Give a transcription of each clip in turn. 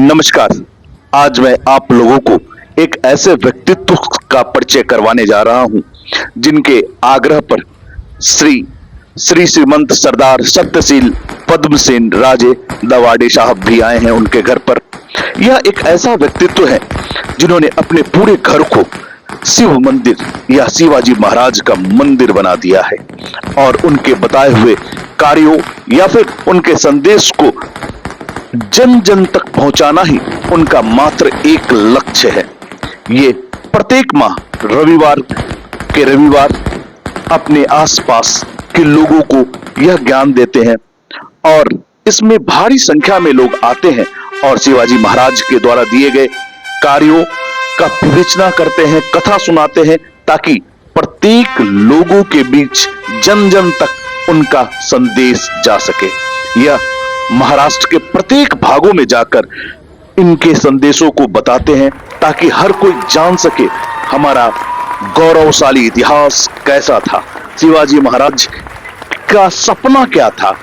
नमस्कार। आज मैं आप लोगों को एक ऐसे व्यक्तित्व का परिचय करवाने जा रहा हूं जिनके आग्रह पर श्री श्री श्रीमंत सरदार सत्यशील पद्मसेन राजे दवाड़े साहब भी आए हैं उनके घर पर। यह एक ऐसा व्यक्तित्व है जिन्होंने अपने पूरे घर को शिव मंदिर या शिवाजी महाराज का मंदिर बना दिया है और उनके बताए हुए कार्यों या फिर उनके संदेश को जन जन तक पहुंचाना ही उनका मात्र एक लक्ष्य है। ये प्रत्येक माह रविवार अपने आसपास के लोगों को यह ज्ञान देते हैं और इसमें भारी संख्या में लोग आते हैं और शिवाजी महाराज के द्वारा दिए गए कार्यों का विवेचना करते हैं, कथा सुनाते हैं, ताकि प्रत्येक लोगों के बीच जन जन तक उनका संदेश जा सके। यह महाराष्ट्र के प्रत्येक भागों में जाकर इनके संदेशों को बताते हैं ताकि हर कोई जान सके हमारा गौरवशाली इतिहास कैसा था, शिवाजी महाराज का सपना क्या था,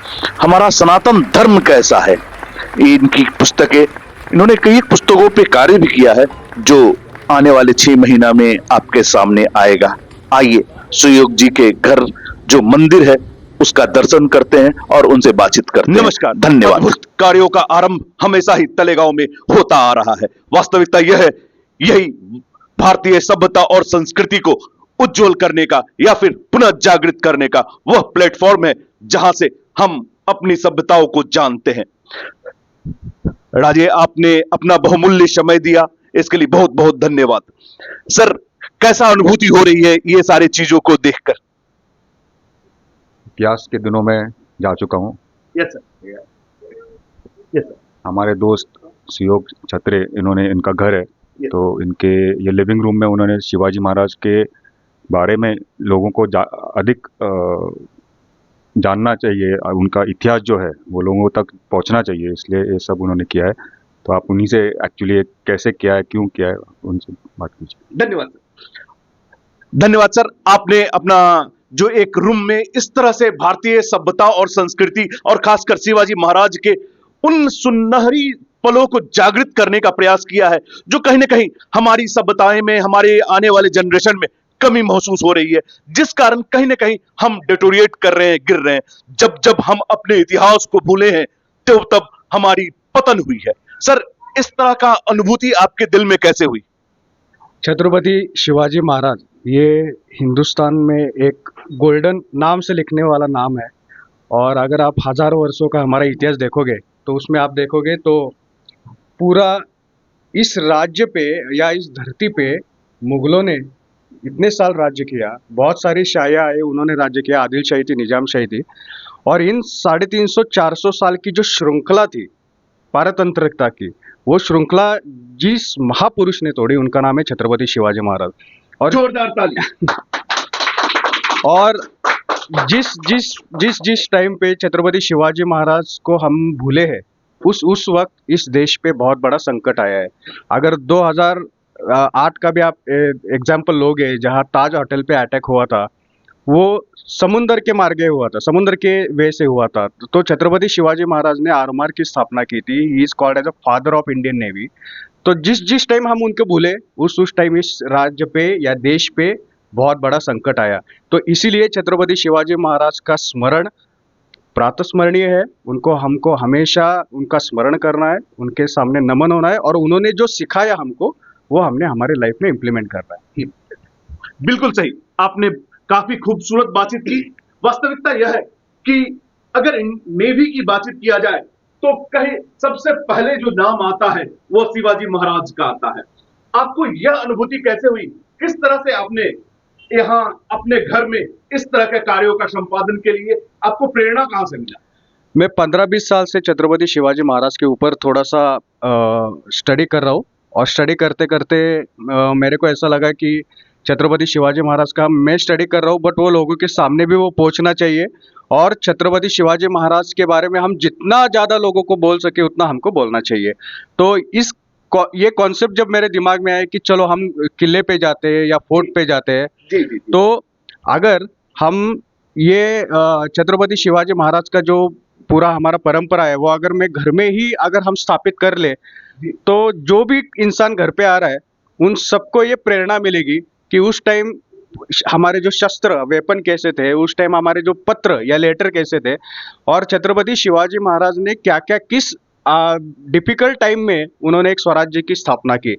हमारा सनातन धर्म कैसा है। इनकी पुस्तकें, इन्होंने कई पुस्तकों पे कार्य भी किया है जो आने वाले 6 महीना में आपके सामने आएगा। आइए सुयोग जी के घर जो मंदिर है उसका दर्शन करते हैं और उनसे बातचीत करते हैं। नमस्कार, धन्यवाद। कार्यों का आरंभ हमेशा ही तलेगांव में होता आ रहा है। वास्तविकता यह है, यही भारतीय सभ्यता और संस्कृति को उज्जवल करने का या फिर पुनः जागृत करने का वह प्लेटफॉर्म है जहां से हम अपनी सभ्यताओं को जानते हैं। राजे, आपने अपना बहुमूल्य समय दिया, इसके लिए बहुत बहुत धन्यवाद। सर, कैसा अनुभूति हो रही है ये सारी चीजों को देखकर? इतिहास के दिनों में जा चुका हूँ। Yes sir, yes sir. हमारे दोस्त सुयोग छत्रे, इनका घर है, तो इनके ये लिविंग रूम में उन्होंने शिवाजी महाराज के बारे में लोगों को अधिक जानना चाहिए, उनका इतिहास जो है वो लोगों तक पहुंचना चाहिए, इसलिए ये सब उन्होंने किया है। तो आप उन्हीं से एक्चुअली कैसे किया है, क्यों किया है, उनसे बात कीजिए। धन्यवाद सर। धन्यवाद सर। आपने अपना जो एक रूम में इस तरह से भारतीय सभ्यता और संस्कृति और खासकर शिवाजी महाराज के उन सुनहरी पलों को जागृत करने का प्रयास किया है जो कहीं ना कहीं हमारी सभ्यताएं में, हमारे आने वाले जनरेशन में कमी महसूस हो रही है, जिस कारण कहीं ना कहीं हम डिटोरिएट कर रहे हैं, गिर रहे हैं। जब जब हम अपने इतिहास को भूले हैं तब हमारी पतन हुई है। सर, इस तरह का अनुभूति आपके दिल में कैसे हुई? छत्रपति शिवाजी महाराज ये हिंदुस्तान में एक गोल्डन नाम से लिखने वाला नाम है, और अगर आप हजारों वर्षों का हमारा इतिहास देखोगे तो उसमें आप देखोगे तो पूरा इस राज्य पे या इस धरती पे मुगलों ने इतने साल राज्य किया, बहुत सारी शाहियाँ आए, उन्होंने राज्य किया, आदिल शाही थी, निजाम शाही थी, और इन 350-400 साल की जो श्रृंखला थी पारतंत्रिकता की, वो श्रृंखला जिस महापुरुष ने तोड़ी उनका नाम है छत्रपति शिवाजी महाराज। और जोरदार ताली। और जिस टाइम पे छत्रपति शिवाजी महाराज को हम भूले हैं, उस वक्त इस देश पे बहुत बड़ा संकट आया है। अगर 2008 का भी आप एग्जाम्पल लोगे, जहाँ ताज होटल पे अटैक हुआ था, वो समुंदर के मार्गे हुआ था, समुंदर के वे से हुआ था। तो छत्रपति शिवाजी महाराज ने आरमार की स्थापना की थी। He is called as a father of Indian navy. तो जिस टाइम हम उनको भूले, उस टाइम इस राज्य पे या देश पे बहुत बड़ा संकट आया। तो इसीलिए छत्रपति शिवाजी महाराज का स्मरण प्रातस्मरणीय है। हमको हमेशा उनका स्मरण करना है, उनके सामने नमन होना है, और उन्होंने जो सिखाया हमको वो हमने हमारे लाइफ में इम्प्लीमेंट करना है। बिल्कुल सही, आपने काफी खूबसूरत बातचीत की। वास्तविकता यह है कि अगर नेवी की बातचीत किया जाए तो कहीं सबसे पहले जो नाम आता है वो शिवाजी महाराज का आता है। आपको यह अनुभूति कैसे हुई? किस तरह से आपने यहाँ अपने घर में इस तरह के कार्यों का संपादन के लिए आपको प्रेरणा कहां से मिला? मैं 15-20 साल से छत्रपति शिवाजी महाराज के ऊपर थोड़ा सा स्टडी कर रहा हूँ, और स्टडी करते करते मेरे को ऐसा लगा कि छत्रपति शिवाजी महाराज का मैं स्टडी कर रहा हूँ, बट वो लोगों के सामने भी वो पहुँचना चाहिए, और छत्रपति शिवाजी महाराज के बारे में हम जितना ज़्यादा लोगों को बोल सके उतना हमको बोलना चाहिए। तो ये कॉन्सेप्ट जब मेरे दिमाग में आया कि चलो हम किले पे जाते हैं या फोर्ट पे जाते हैं, तो अगर हम ये छत्रपति शिवाजी महाराज का जो पूरा हमारा परंपरा है वो अगर मैं घर में ही अगर हम स्थापित कर ले तो जो भी इंसान घर पे आ रहा है उन सबको ये प्रेरणा मिलेगी कि उस टाइम हमारे जो शस्त्र वेपन कैसे थे, उस टाइम हमारे जो पत्र या लेटर कैसे थे, और छत्रपति शिवाजी महाराज ने क्या क्या किस डिफिकल्ट टाइम में उन्होंने एक स्वराज्य की स्थापना की।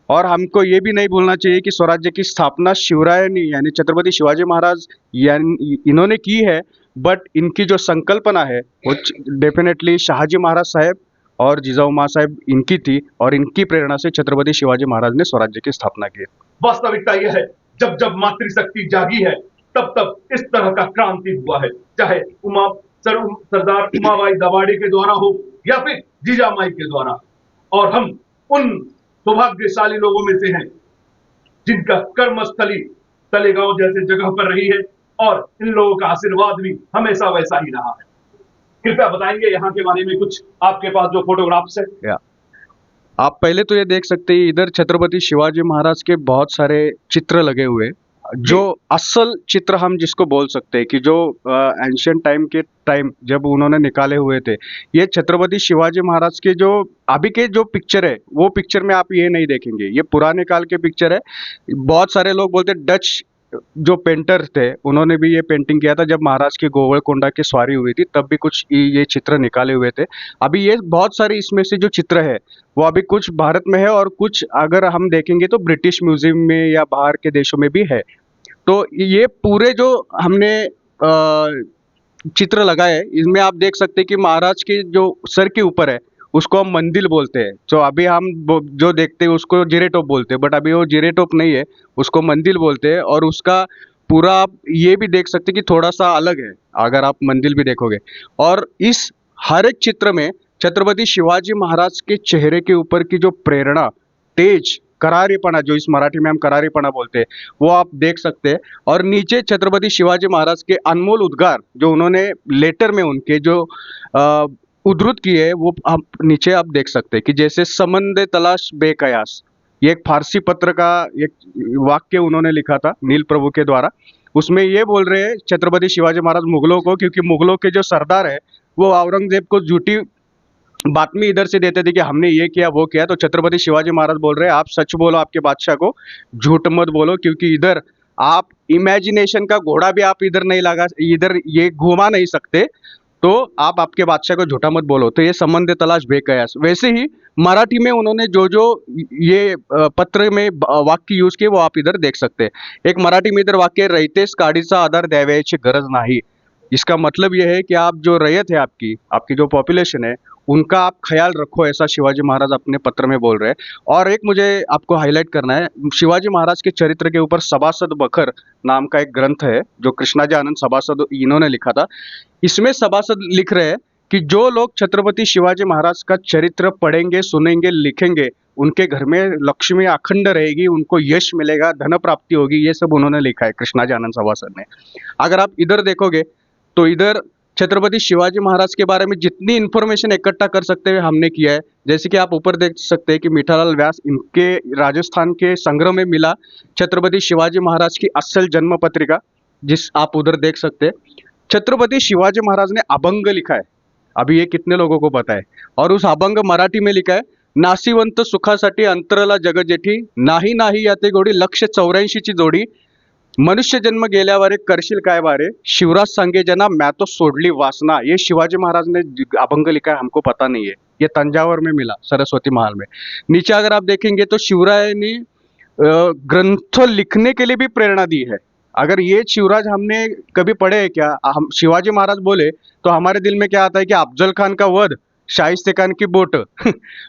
और हमको ये भी नहीं भूलना चाहिए कि स्वराज्य की स्थापना शिवराय यानी छत्रपति शिवाजी महाराज यानी इन्होंने की है, बट इनकी जो संकल्पना है वो डेफिनेटली शाहजी महाराज साहब और जिजाऊ माँ साहब इनकी थी, और इनकी प्रेरणा से छत्रपति शिवाजी महाराज ने स्वराज्य की स्थापना की। वास्तविकता यह है, जब जब मातृशक्ति जागी है तब तब इस तरह का क्रांति हुआ है, चाहे सरदार उमाबाई दवाड़े के द्वारा हो या फिर जीजामाई के द्वारा। और हम उन सौभाग्यशाली लोगों में से हैं जिनका कर्मस्थली तलेगांव जैसे जगह पर रही है, और इन लोगों का आशीर्वाद भी हमेशा वैसा ही रहा है। कृपया बताएंगे यहाँ के बारे में कुछ, आपके पास जो फोटोग्राफ्स है। आप पहले तो ये देख सकते हैं, इधर छत्रपति शिवाजी महाराज के बहुत सारे चित्र लगे हुए, जो असल चित्र हम जिसको बोल सकते हैं कि जो एंशियंट टाइम जब उन्होंने निकाले हुए थे, ये छत्रपति शिवाजी महाराज के जो अभी के जो पिक्चर है वो पिक्चर में आप ये नहीं देखेंगे, ये पुराने काल के पिक्चर है। बहुत सारे लोग बोलते डच जो पेंटर थे उन्होंने भी ये पेंटिंग किया था जब महाराज की गोवलकोंडा की सवारी हुई थी, तब भी कुछ ये चित्र निकाले हुए थे। अभी ये बहुत सारे इसमें से जो चित्र है वो अभी कुछ भारत में है, और कुछ अगर हम देखेंगे तो ब्रिटिश म्यूजियम में या बाहर के देशों में भी है। तो ये पूरे जो हमने चित्र लगाए, इसमें आप देख सकते हैं कि महाराज के जो सर के ऊपर है उसको हम मंदिल बोलते हैं। तो अभी हम जो देखते हैं उसको जिरेटोप बोलते हैं, बट अभी वो जिरेटोप नहीं है, उसको मंदिल बोलते हैं। और उसका पूरा आप ये भी देख सकते हैं कि थोड़ा सा अलग है अगर आप मंदिल भी देखोगे। और इस हर एक चित्र में छत्रपति शिवाजी महाराज के चेहरे के ऊपर की जो प्रेरणा, तेज, करारीपना, जो इस मराठी में हम करारीपना बोलते हैं, वो आप देख सकते हैं। और नीचे छत्रपति शिवाजी महाराज के अनमोल उद्गार जो उन्होंने लेटर में उनके जो उद्धृत किए है वो आप नीचे आप देख सकते हैं कि जैसे समंदे तलाश बेकयास, ये एक फारसी पत्र का एक वाक्य उन्होंने लिखा था नील प्रभु के द्वारा। उसमें ये बोल रहे हैं छत्रपति शिवाजी महाराज मुगलों को, क्योंकि मुगलों के जो सरदार है वो औरंगजेब को झूठी बातमी इधर से देते थे कि हमने ये किया वो किया, तो छत्रपति शिवाजी महाराज बोल रहे हैं आप सच बोलो आपके बादशाह को, झूठ मत बोलो, क्योंकि इधर आप इमेजिनेशन का घोड़ा भी आप इधर नहीं लगा, इधर ये घुमा नहीं सकते, तो आप आपके बादशाह को झूठा मत बोलो। तो ये संबंध तलाश बेकयास। वैसे ही मराठी में उन्होंने जो जो ये पत्र में वाक्य यूज किए वो आप इधर देख सकते हैं। एक मराठी में इधर वाक्य रयतेस काडीचा आधार द्यावयाची गरज नाही। इसका मतलब यह है कि आप जो रैयत है, आपकी जो पॉपुलेशन है, उनका आप ख्याल रखो, ऐसा शिवाजी महाराज अपने पत्र में बोल रहे हैं। और एक मुझे आपको हाईलाइट करना है, शिवाजी महाराज के चरित्र के ऊपर सभासद बखर नाम का एक ग्रंथ है जो कृष्णाजी आनंद सभासद इन्होंने लिखा था। इसमें सभासद लिख रहे हैं कि जो लोग छत्रपति शिवाजी महाराज का चरित्र पढ़ेंगे, सुनेंगे, लिखेंगे, उनके घर में लक्ष्मी अखंड रहेगी, उनको यश मिलेगा, धन प्राप्ति होगी, ये सब उन्होंने लिखा है कृष्णाजी आनंद सभासद ने। अगर आप इधर देखोगे तो इधर छत्रपति शिवाजी महाराज के बारे में जितनी इन्फॉर्मेशन इकट्ठा कर सकते हैं हमने किया है। जैसे कि आप ऊपर देख सकते हैं कि मीठालाल व्यास, इनके राजस्थान के संग्रह में मिला छत्रपति शिवाजी महाराज की असल जन्म पत्रिका, जिस आप उधर देख सकते हैं। छत्रपति शिवाजी महाराज ने अभंग लिखा है, अभी ये कितने लोगों को पता है। और उस अभंग मराठी में लिखा है, नासिवंत सुखासाठी अंतरला जग जेठी, नाही नाही याते गोडी 184 ची जोडी, मनुष्य जन्म गेल्यावर करशील काय बारे, शिवराज सांगे जना मैं तो सोडली वासना। ये शिवाजी महाराज ने अभंग लिखा है, हमको पता नहीं है, ये तंजावर में मिला सरस्वती महल में। नीचे अगर आप देखेंगे तो शिवराय ने ग्रंथ लिखने के लिए भी प्रेरणा दी है। अगर ये शिवराज हमने कभी पढ़े है क्या, हम शिवाजी महाराज बोले तो हमारे दिल में क्या आता है कि अफजल खान का वध, शाइस्ते खान की बोट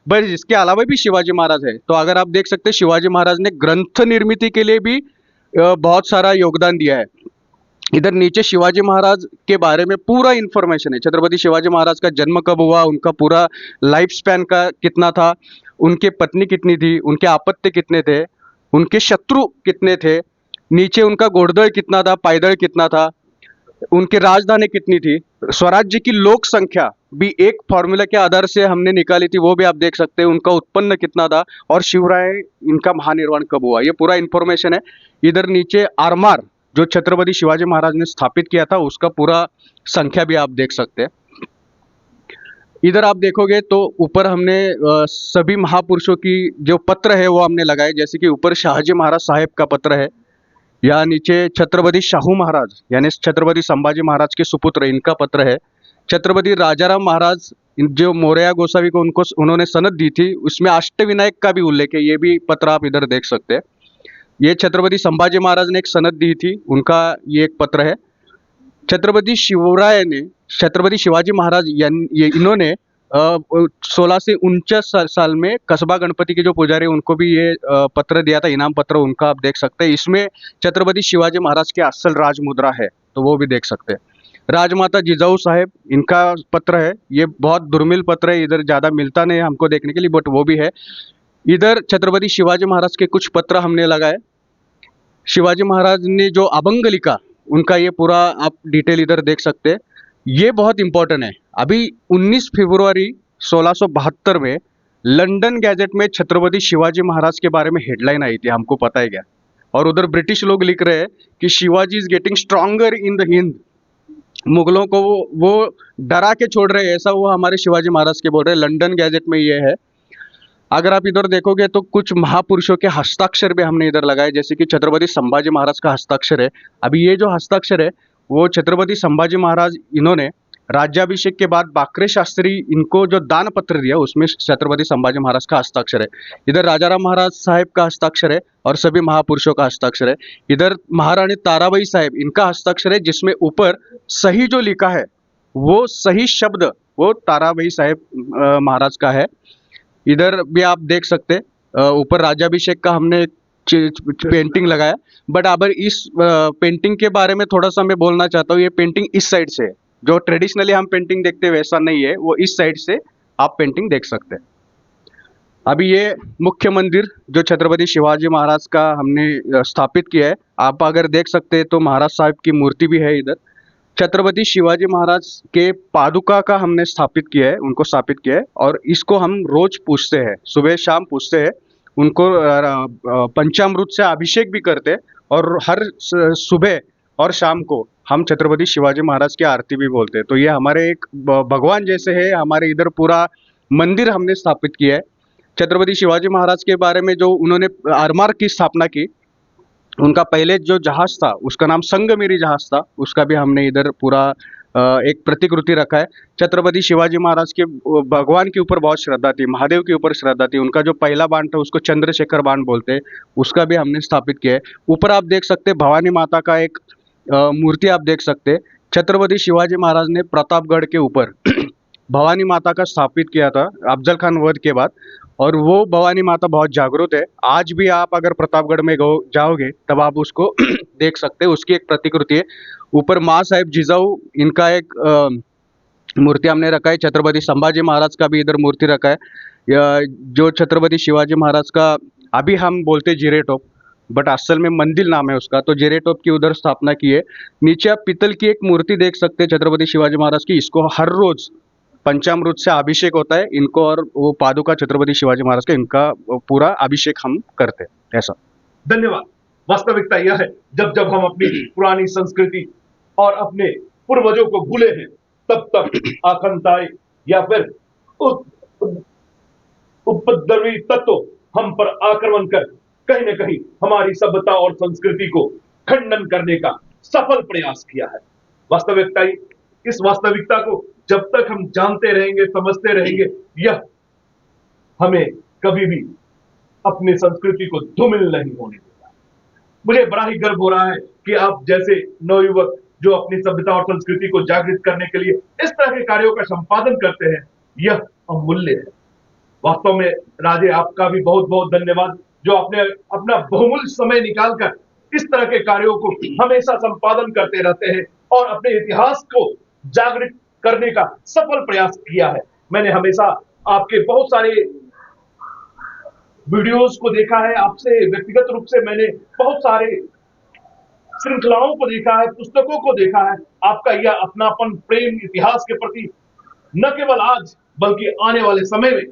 बस इसके अलावा भी शिवाजी महाराज है। तो अगर आप देख सकते हैं शिवाजी महाराज ने ग्रंथ निर्मित के लिए भी बहुत सारा योगदान दिया है। इधर नीचे शिवाजी महाराज के बारे में पूरा इंफॉर्मेशन है। छत्रपति शिवाजी महाराज का जन्म कब हुआ, उनका पूरा लाइफ स्पैन का कितना था, उनके पत्नी कितनी थी, उनके आपत्ति कितने थे, उनके शत्रु कितने थे, नीचे उनका घोड़दळ कितना था, पायदळ कितना था, उनकी राजधानी कितनी थी, स्वराज्य की लोक संख्या भी एक फॉर्मूला के आधार से हमने निकाली थी, वो भी आप देख सकते हैं, उनका उत्पन्न कितना था, और शिवराय इनका महानिर्वाण कब हुआ, ये पूरा इंफॉर्मेशन है। इधर नीचे आरमार जो छत्रपति शिवाजी महाराज ने स्थापित किया था उसका पूरा संख्या भी आप देख सकते हैं। इधर आप देखोगे तो ऊपर हमने सभी महापुरुषों की जो पत्र है वो हमने लगाए, जैसे कि ऊपर शाहजी महाराज साहेब का पत्र है, या नीचे छत्रपति शाहू महाराज यानी छत्रपति संभाजी महाराज के सुपुत्र इनका पत्र है। छत्रपति राजाराम महाराज जो मोरया गोसावी को उन्होंने सनद दी थी, उसमें अष्टविनायक का भी उल्लेख है, ये भी पत्र आप इधर देख सकते हैं। ये छत्रपति संभाजी महाराज ने एक सनद दी थी, उनका ये एक पत्र है। छत्रपति शिवराय ने छत्रपति शिवाजी महाराज इन्होंने 16 से 49 साल में कस्बा गणपति के जो पुजारी उनको भी ये पत्र दिया था, इनाम पत्र उनका आप देख सकते हैं। इसमें छत्रपति शिवाजी महाराज के असल राज मुद्रा है, तो वो भी देख सकते हैं। राजमाता जिजाऊ साहेब इनका पत्र है, ये बहुत दुर्मिल पत्र है, इधर ज़्यादा मिलता नहीं है हमको देखने के लिए, बट वो भी है। इधर छत्रपति शिवाजी महाराज के कुछ पत्र हमने लगाए। शिवाजी महाराज ने जो अभंग लिखा उनका ये पूरा आप डिटेल इधर देख सकते हैं। ये बहुत इंपॉर्टेंट है। अभी 19 फरवरी 1672 में लंदन गैजेट में छत्रपति शिवाजी महाराज के बारे में हेडलाइन आई थी, हमको पता है क्या? और उधर ब्रिटिश लोग लिख रहे हैं कि Shivaji is getting stronger in the Hind. मुगलों को वो डरा के छोड़ रहे हैं, ऐसा वो हमारे शिवाजी महाराज के बोल रहे हैं। लंदन गैजेट में ये है। अगर आप इधर देखोगे तो कुछ महापुरुषों के हस्ताक्षर भी हमने इधर लगाए, जैसे कि छत्रपति संभाजी महाराज का हस्ताक्षर है। अभी ये जो हस्ताक्षर है वो छत्रपति संभाजी महाराज इन्होंने राज्याभिषेक के बाद बाकरे शास्त्री इनको जो दान पत्र दिया उसमें छत्रपति संभाजी महाराज का हस्ताक्षर है। इधर राजाराम महाराज साहेब का हस्ताक्षर है और सभी महापुरुषों का हस्ताक्षर है। इधर महारानी ताराबाई साहेब इनका हस्ताक्षर है, जिसमें ऊपर सही जो लिखा है वो सही शब्द वो ताराबाई साहेब महाराज का है। इधर भी आप देख सकते ऊपर राज्याभिषेक का हमने पेंटिंग लगाया। बट अगर इस पेंटिंग के बारे में थोड़ा सा मैं बोलना चाहता हूँ। ये पेंटिंग इस साइड से है, जो ट्रेडिशनली हम पेंटिंग देखते हैं वैसा नहीं है, वो इस साइड से आप पेंटिंग देख सकते हैं। अभी ये मुख्य मंदिर जो छत्रपति शिवाजी महाराज का हमने स्थापित किया है, आप अगर देख सकते हैं तो महाराज साहब की मूर्ति भी है इधर। छत्रपति शिवाजी महाराज के पादुका का हमने स्थापित किया है, उनको स्थापित किया है, और इसको हम रोज पूजते हैं, सुबह शाम पूजते हैं। उनको पंचामृत से अभिषेक भी करते हैं, और हर सुबह और शाम को हम छत्रपति शिवाजी महाराज की आरती भी बोलते हैं। तो ये हमारे एक भगवान जैसे है। हमारे इधर पूरा मंदिर हमने स्थापित किया है। छत्रपति शिवाजी महाराज के बारे में जो उन्होंने आरमार की स्थापना की, उनका पहले जो जहाज था उसका नाम संगमेरी जहाज था, उसका भी हमने इधर पूरा एक प्रतिकृति रखा है। छत्रपति शिवाजी महाराज के भगवान के ऊपर बहुत श्रद्धा थी, महादेव के ऊपर श्रद्धा थी। उनका जो पहला बाण था उसको चंद्रशेखर बाण बोलते हैं, उसका भी हमने स्थापित किया है। ऊपर आप देख सकते हैं भवानी माता का एक मूर्ति आप देख सकते हैं। छत्रपति शिवाजी महाराज ने प्रतापगढ़ के ऊपर भवानी माता का स्थापित किया था अफजल खान वध के बाद, और वो भवानी माता बहुत जागरूक है। आज भी आप अगर प्रतापगढ़ में जाओगे तब आप उसको देख सकते हैं, उसकी एक प्रतिकृति है। ऊपर माँ साहेब जिजाऊ इनका एक मूर्ति हमने रखा है। छत्रपति संभाजी महाराज का भी इधर मूर्ति रखा है। जो छत्रपति शिवाजी महाराज का अभी हम बोलते जीरे टोप, बट असल में मंदिर नाम है उसका, तो जीरे टोप की उधर स्थापना की है। नीचे आप पीतल की एक मूर्ति देख सकते हैं छत्रपति शिवाजी महाराज की। इसको हर रोज पंचामृत से अभिषेक होता है इनको, और वो पादुका छत्रपति शिवाजी महाराज का इनका पूरा अभिषेक हम करते हैं। ऐसा। धन्यवाद। वास्तविकता यह है, जब जब हम अपनी पुरानी संस्कृति और अपने पूर्वजों को भूले हैं, तब तब आकांक्षाएं या फिर उपद्रवी तत्व हम पर आक्रमण कर कहीं न कहीं हमारी सभ्यता और संस्कृति को खंडन करने का सफल प्रयास किया है। वास्तविकता इस वास्तविकता को जब तक हम जानते रहेंगे, समझते रहेंगे, यह हमें कभी भी अपनी संस्कृति को धूमिल नहीं होने देगा। मुझे बड़ा ही गर्व हो रहा है कि आप जैसे नवयुवक जो अपनी सभ्यता और संस्कृति को जागृत करने के लिए इस तरह के कार्यों का संपादन करते हैं, यह अमूल्य है। वास्तव में राजे, आपका भी बहुत बहुत धन्यवाद, जो आपने अपना बहुमूल्य समय निकालकर इस तरह के कार्यों को हमेशा संपादन करते रहते हैं और अपने इतिहास को जागृत करने का सफल प्रयास किया है। मैंने हमेशा आपके बहुत सारे वीडियोस को देखा है, आपसे व्यक्तिगत रूप से मैंने बहुत सारे श्रृंखलाओं को देखा है, पुस्तकों को देखा है। आपका यह अपनापन, प्रेम इतिहास के प्रति न केवल आज बल्कि आने वाले समय में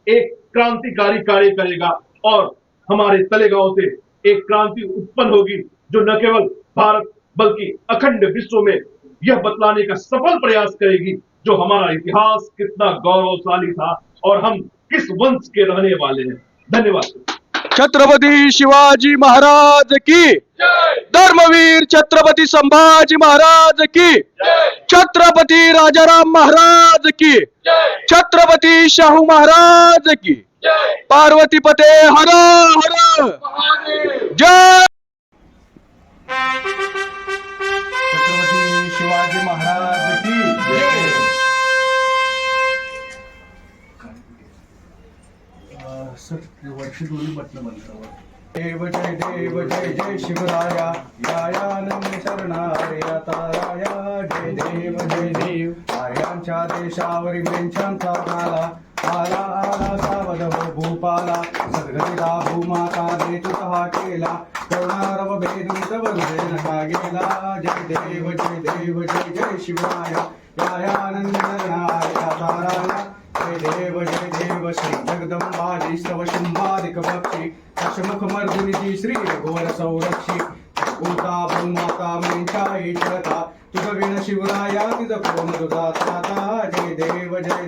एक क्रांतिकारी कार्य करेगा, और हमारे तलेगांव से एक क्रांति उत्पन्न होगी जो न केवल भारत बल्कि अखंड विश्व में यह बतलाने का सफल प्रयास करेगी जो हमारा इतिहास कितना गौरवशाली था और हम किस वंश के रहने वाले हैं। धन्यवाद। छत्रपती शिवाजी महाराज की, धर्मवीर छत्रपती संभाजी महाराज की, छत्रपती राजाराम महाराज की, छत्रपती शाहू महाराज की, पार्वती पते हर हर जय। छत्रपती शिवाजी महाराज की जय। देव जय देव जय जय शिवराया, यायानंद शरणार्या ताराया, जय देव जय देव। आर्यांच्या देशावरी मेंछांचा झाला, आला आला सावध हो भूपाला, सद्गतीला भूमाता देतुत हा केला, करुणारव भेदून तव हृदय नका गेला, जय देव जय देव जय जय शिवराया, यायानंद शरणार्या ताराया, जय देव श्री जगदंबाजी स्तव शुंभादिक बक्षी, दशमुख मर्दिनी श्री रघुवर संरक्षी, भूता भूमाता मेंचाई चरता, तुझ विण शिवराया तिज कोण तुझा त्राता, जय देव जय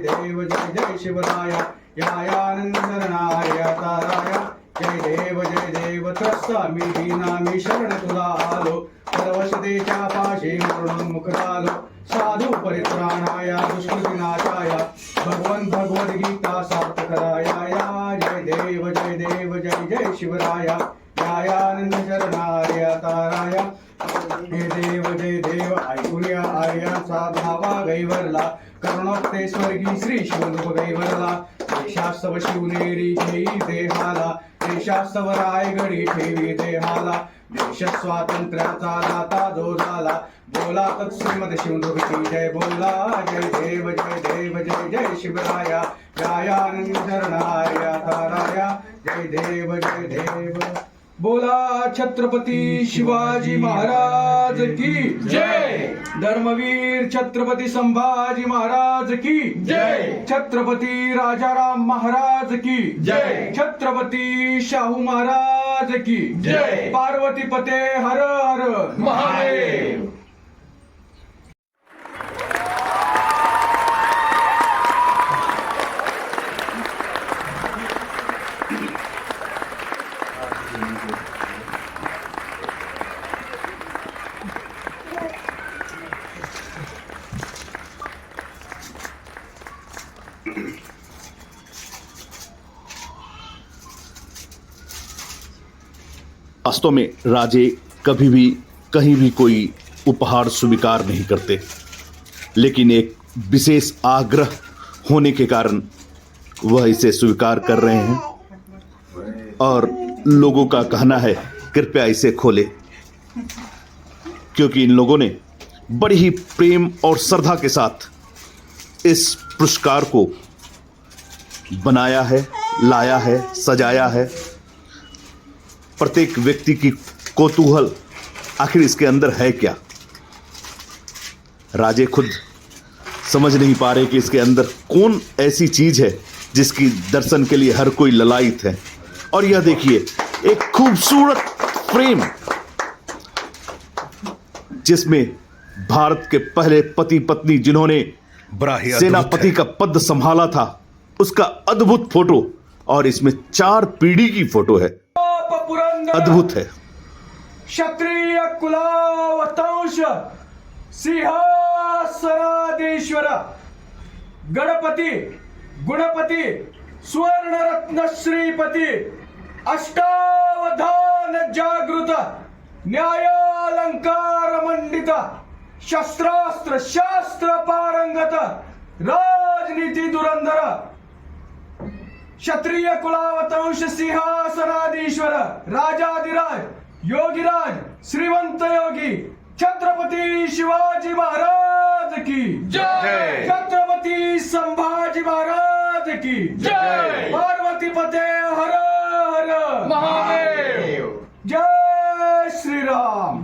जय शिवराया, यायानंद शरणार्या ताराया, जय देव त्रस्ता मी दीना मी शरण तुला आलो, परवशतेच्या पाशी मरणोन्मुख मुखरालो, साधू परित्राणाया दुष्कृतिनाशाया, भगवन भगवद्गीता सार्थकराया, जय देव जय जय शिवराया, यायानंद शरणार्या ताराया, जय देव ऐकुया आर्यांचा धावा गैवरला, करुणोक्ते स्वर्गी श्री शिवरूप गैवरला, देशास्तव शिवनेरी घेई देहाला, देशास्तव रायगडी ठेवी देहाला, देश स्वातंत्र्याचा दाता जो झाला, बोला तत्श्रीमद शिवरूपी जय बोला, जय देव जय जय शिवराया, यायानंद शरणार्या ताराया, जय देव बोला छत्रपती शिवाजी महाराज की जय, धर्मवीर छत्रपती संभाजी महाराज की जय, छत्रपती राजाराम महाराज की जय, छत्रपती शाहू महाराज की जय, पार्वती पते हर हर महादेव। वास्तव में राजे कभी भी कहीं भी कोई उपहार स्वीकार नहीं करते, लेकिन एक विशेष आग्रह होने के कारण वह इसे स्वीकार कर रहे हैं और लोगों का कहना है कृपया इसे खोले, क्योंकि इन लोगों ने बड़ी ही प्रेम और श्रद्धा के साथ इस पुरस्कार को बनाया है, लाया है, सजाया है। प्रत्येक व्यक्ति की कौतूहल आखिर इसके अंदर है क्या, राजे खुद समझ नहीं पा रहे कि इसके अंदर कौन ऐसी चीज है जिसकी दर्शन के लिए हर कोई ललायित है। और यह देखिए एक खूबसूरत फ्रेम जिसमें भारत के पहले पति पत्नी जिन्होंने सेनापति का पद संभाला था उसका अद्भुत फोटो, और इसमें 4 पीढ़ी की फोटो है, अद्भुत है। क्षत्रिय कुलावतांश सिंहासनाधीश्वर गणपति गुणपति स्वर्ण रत्न श्रीपति अष्टावधान जागृत न्यायालंकार मंडित शस्त्रास्त्र शास्त्र पारंगत राजनीति धुरंधर क्षत्रिय कुलावतांश सिंहासनाधीश्वर राजाधिराज योगीराज श्रीमंत योगी छत्रपति शिवाजी महाराज की जय, छत्रपति संभाजी महाराज की जय, पार्वती पते हर हर महादेव, जय श्री राम।